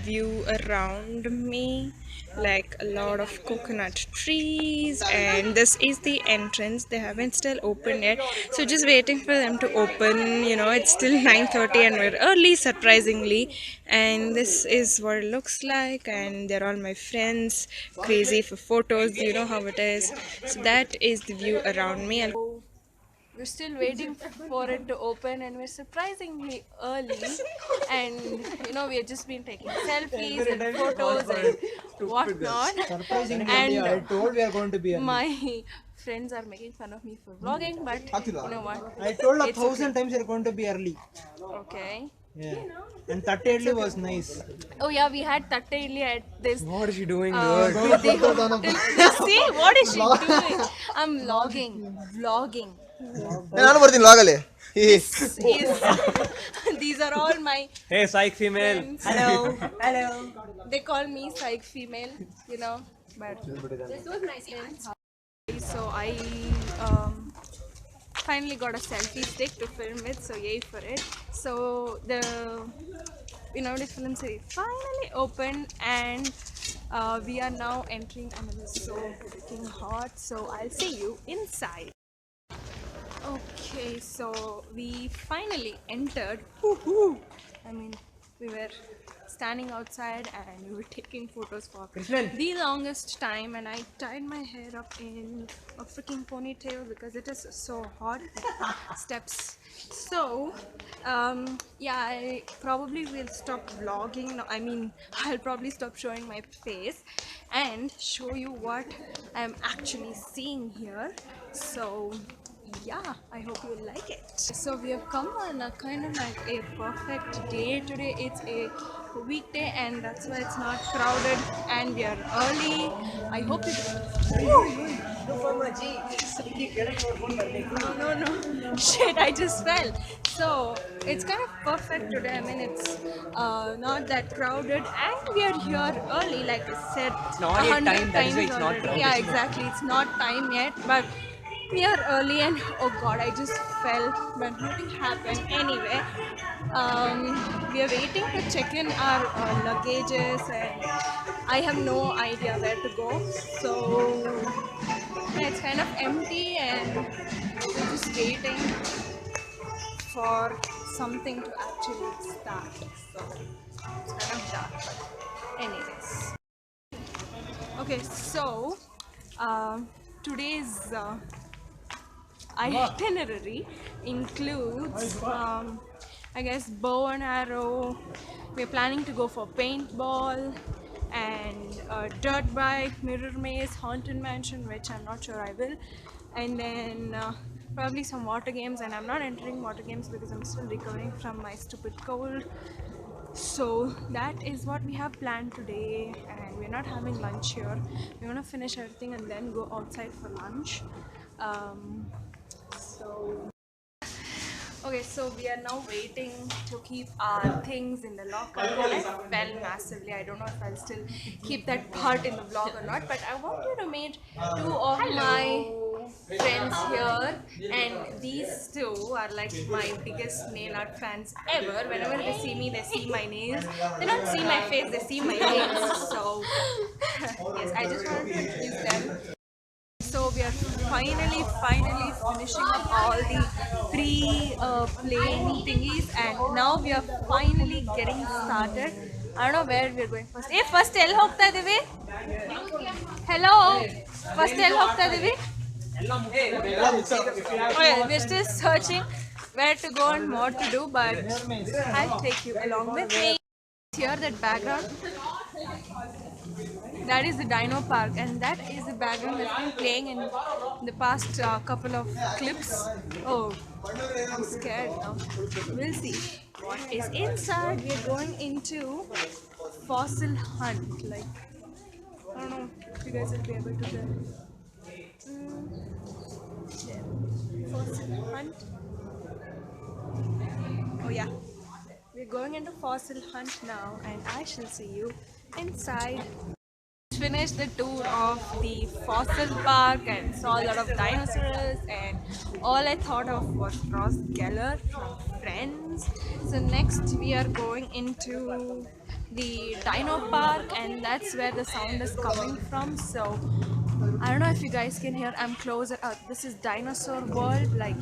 view around me, like a lot of coconut trees, and this is the entrance. They haven't still opened yet, so just waiting for them to open. You know, it's still 9:30 and we're early, surprisingly. And this is what it looks like, and they're all my friends, crazy for photos. You know how it is. So that is the view around me. We're still waiting for it to open, and we're surprisingly early. And you know, we have just been taking selfies and photos and whatnot. Surprisingly, And I told we are going to be early. my friends are making fun of me for vlogging, but you know what? I told It's 1,000 okay. times you're going to be early. Okay. Yeah. And that idli was nice. Oh yeah, we had tatte idli at this. What is she doing, Birthday hotel. See, what is she doing? I'm vlogging. ನಾನು ಬರ್ತೀನಿ ಲಾಗಲ್ಲಿ. This is these are all my Hey, psych female. friends. Hello. They call me psych female, you know, but so I finally got a selfie stick to film with, so yay for it. So the Innovative Film City finally opened, and we are now entering, and it is so freaking hot, so I'll see you inside. Okay, so we finally entered. Woohoo! I mean, we were standing outside and we were taking photos for the longest time, and I tied my hair up in a freaking ponytail because it is so hot. Steps. So, yeah, I probably will stop vlogging. No, I mean, I'll probably stop showing my face and show you what I'm actually seeing here. So, yeah, I hope you like it. So we have come on a kind of like a perfect day today. It's a weekday, and that's why it's not crowded, and we are early. I hope it no shit, I just fell. So it's kind of perfect today. I mean, it's not that crowded, and we are here early, like I said. It's not yet 100 time, that is why times it's not already. crowded. Yeah, exactly, it's not time yet, but we are early, and oh god, I just fell, but nothing happened anyway. We are waiting to check in our luggages, and I have no idea where to go, so yeah, it's kind of empty, and we're just waiting for something to actually start, so it's kind of dark, but anyways. Okay, so today's itinerary includes, I guess, bow and arrow. We're planning to go for paintball and dirt bike, mirror maze, haunted mansion, which I'm not sure I will, and then probably some water games. And I'm not entering water games because I'm still recovering from my stupid cold. So that is what we have planned today, and we're not having lunch here. We're gonna finish everything and then go outside for lunch. So okay, so we are now waiting to keep our things in the locker. I fell massively. I don't know if I'll still keep that part in the vlog or not, but I want you to meet two of my friends here, and these two are like my biggest nail art fans ever. Whenever they see me, they see my nails. They don't see my face, they see my nails. So yes, I just wanted to introduce them. So we are finally finishing up all the pre-playing thingies, and now we are finally getting started. I don't know where we are going first. Hey, first tell hogta ideve. Hello. First tell hogta ideve. Okay, we're still searching where to go and what to do, but I'll take you along with me. Here, that background, that is the Dino Park, and that is the background that's been playing in the past couple of clips. Oh, I'm scared now. We'll see what is inside. We're going into fossil hunt. Like, I don't know if you guys will be able to tell. Yeah. Fossil hunt. Oh yeah, we're going into fossil hunt now, and I shall see you inside. Finished the tour of the fossil park and saw a lot of dinosaurs, and all I thought of was Ross Geller from Friends. So next we are going into the Dino Park, and that's where the sound is coming from. So I don't know if you guys can hear. I'm closer. This is Dinosaur World. Like,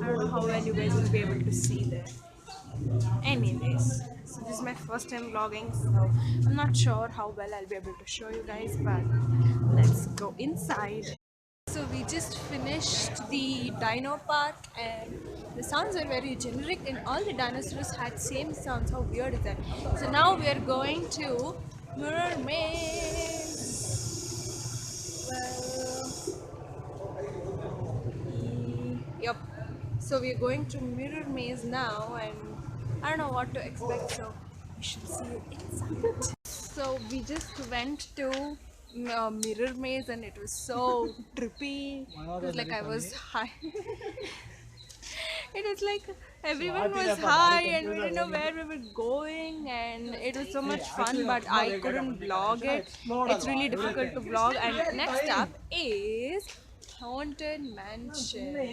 I don't know how well you guys will be able to see there. Anyways, so this is my first time vlogging, so I'm not sure how well I'll be able to show you guys, but let's go inside. So we just finished the Dino Park and the sounds were very generic and all the dinosaurs had same sounds. How weird is that? So now we are going to Mirror Maze. Yep. So we are going to Mirror Maze now, and I don't know what to expect, so we should see it inside. So we just went to Mirror Maze and it was so trippy. It was like I was high. It was like everyone was high and we didn't know where we were going, and it was so much fun, but I couldn't vlog it. It's really difficult to vlog. And next up is Haunted Mansion. There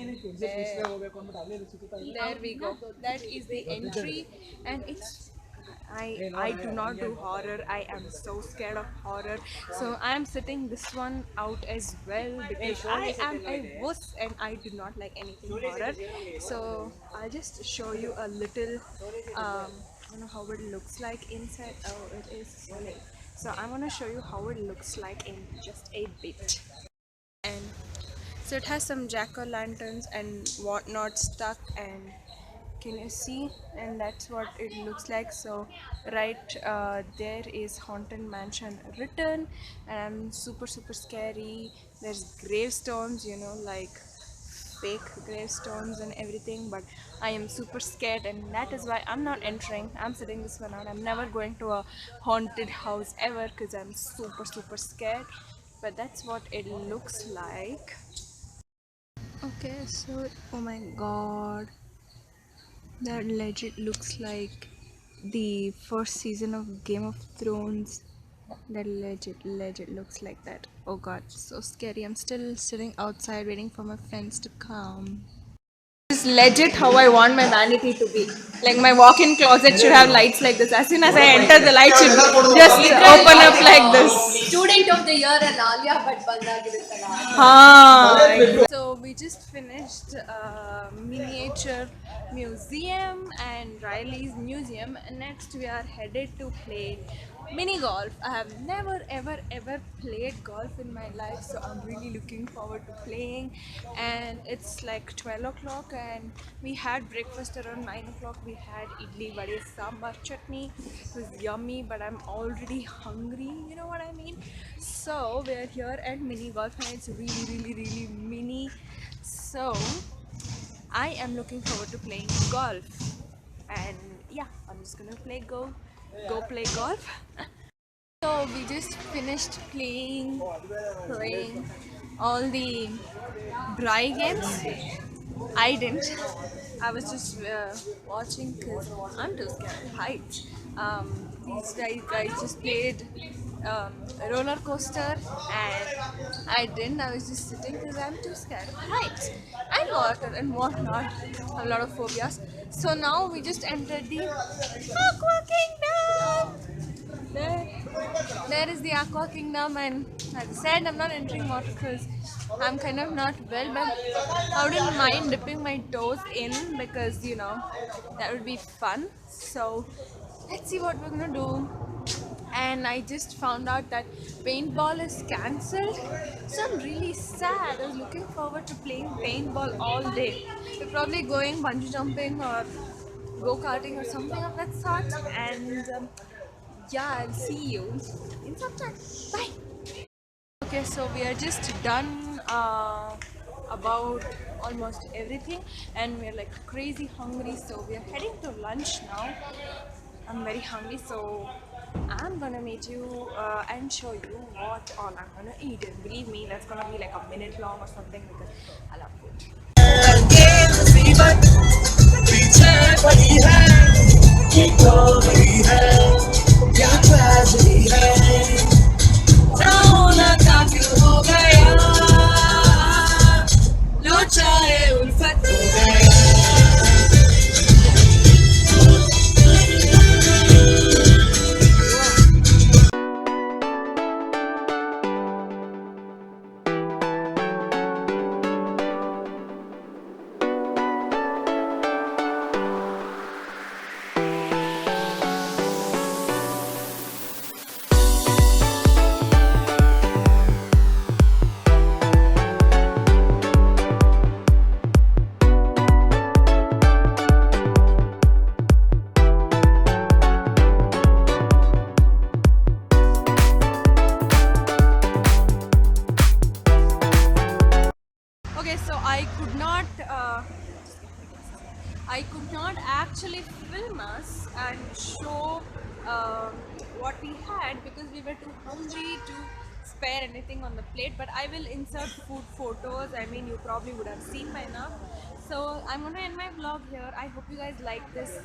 we go. That is the entry, and it's I do not do horror. I am so scared of horror, so I am sitting this one out as well because I am a wuss and I do not like anything horror. So I'll just show you a little I don't know how it looks like inside. Oh, it is solid. So I'm gonna show you how it looks like in just a bit. And so it has some jack-o'-lanterns and whatnot stuck, and can you see? And that's what it looks like. So right there is Haunted Mansion written, and I'm super scary. There's gravestones, you know, like fake gravestones and everything, but I am super scared, and that is why I'm not entering. I'm sitting this one out. I'm never going to a haunted house ever because I'm super scared. But that's what it looks like. Okay, so oh my god, that legit looks like the first season of Game of Thrones. That legit looks like that. Oh god, so scary. I'm still sitting outside waiting for my friends to come. This is legit how I want my vanity to be. Like my walk-in closet should have lights like this. As soon as I enter, the light should just open up like this. Student of the year and Alia Bhatt bandagiruttala. So we just finished miniature museum and Riley's museum, and next we are headed to play mini golf. I have never ever played golf in my life, so I'm really looking forward to playing. And it's like 12 o'clock and we had breakfast around 9 o'clock. We had idli, vade, sambar, chutney. It was yummy, but I'm already hungry, you know what I mean? So we're here at mini golf and it's really mini. So I am looking forward to playing golf, and yeah, I'm just gonna go play golf. So we just finished playing all the dry games. I didn't. I was just watching because I'm too scared of heights. These guys just played roller coaster, and I didn't. I was just sitting because I'm too scared of heights and water and whatnot. A lot of phobias. So now we just entered the Aqua Kingdom. There is the Aqua Kingdom, and as I said, I'm not entering water because I'm kind of not well, but I wouldn't mind dipping my toes in because, you know, that would be fun. So let's see what we're gonna do. And I just found out that paintball is cancelled, so I'm really sad. I was looking forward to playing paintball all day. We're probably going bungee jumping or go-karting or something of that sort, and yeah, I'll see you in some time. Bye. Okay, so we are just done about almost everything, and we're like crazy hungry, so we are heading to lunch now. I'm very hungry, so I'm gonna meet you and show you what all I'm gonna eat. And believe me, that's gonna be like a minute long or something because I love food. Okay, so I could not. I could not actually film us and show what we had because we were too hungry to spare anything on the plate. But I will insert food photos. I mean, you probably would have seen by now. So I'm gonna end my vlog here. I hope you guys like this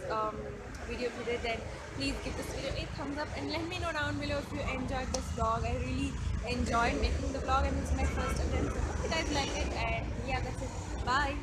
video today. Then please give this video a thumbs up and let me know down below if you enjoyed this vlog. I really enjoyed making the vlog and this is my first attempt. So hope you guys like it. And yeah, that's it. Bye.